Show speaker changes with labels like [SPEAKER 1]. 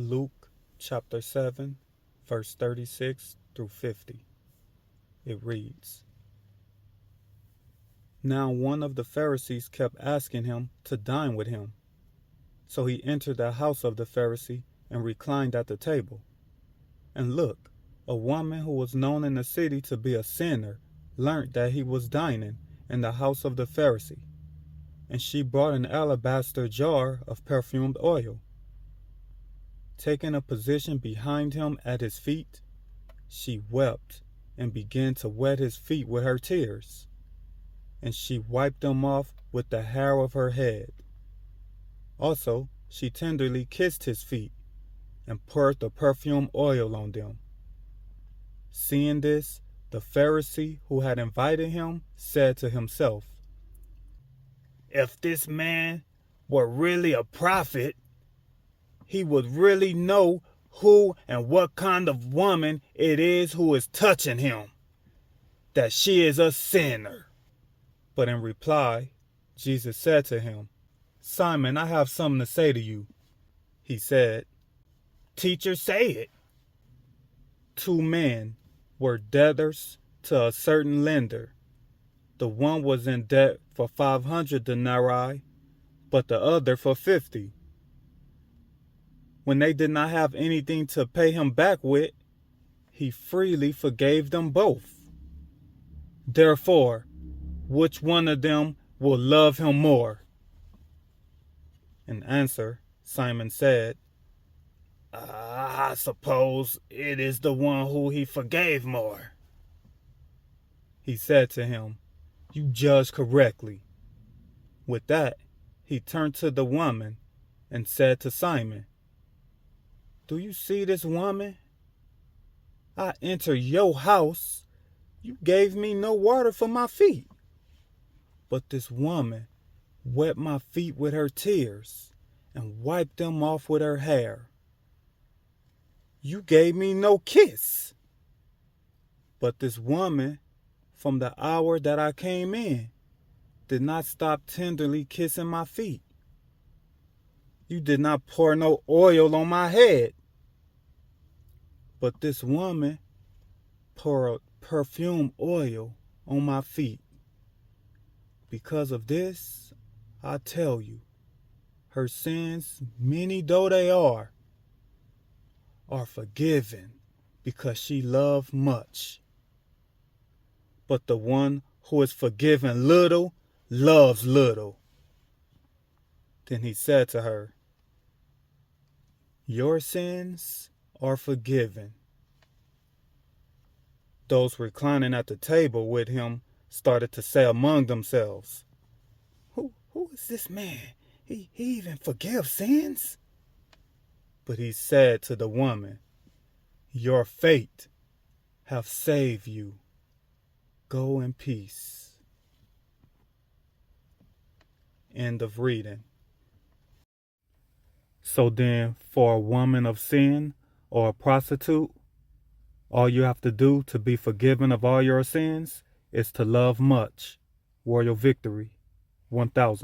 [SPEAKER 1] Luke chapter 7, verse 36 through 50. It reads, Now one of the Pharisees kept asking him to dine with him. So he entered the house of the Pharisee and reclined at the table. And look, a woman who was known in the city to be a sinner learnt that he was dining in the house of the Pharisee. And she brought an alabaster jar of perfumed oil. Taking a position behind him at his feet, she wept and began to wet his feet with her tears, and she wiped them off with the hair of her head. Also, she tenderly kissed his feet and poured the perfume oil on them. Seeing this, the Pharisee who had invited him said to himself, If this man were really a prophet, he would really know who and what kind of woman it is who is touching him, that she is a sinner. But in reply, Jesus said to him, Simon, I have something to say to you. He said, Teacher, say it. 2 men were debtors to a certain lender. The one was in debt for 500 denarii, but the other for 50. When they did not have anything to pay him back with, he freely forgave them both. Therefore, which one of them will love him more? In answer, Simon said, I suppose it is the one who he forgave more. He said to him, You judge correctly. With that, he turned to the woman and said to Simon, Do you see this woman? I entered your house. You gave me no water for my feet. But this woman wet my feet with her tears and wiped them off with her hair. You gave me no kiss. But this woman, from the hour that I came in, did not stop tenderly kissing my feet. You did not pour no oil on my head. But this woman poured perfume oil on my feet. Because of this, I tell you, her sins, many though they are forgiven because she loved much. But the one who is forgiven little loves little. Then he said to her, Your sins are forgiven. Those reclining at the table with him started to say among themselves, Who is this man? He even forgives sins? But he said to the woman, Your faith hath saved you. Go in peace. End of reading. So then, for a woman of sin or a prostitute, all you have to do to be forgiven of all your sins is to love much. Royal Victory, 1000.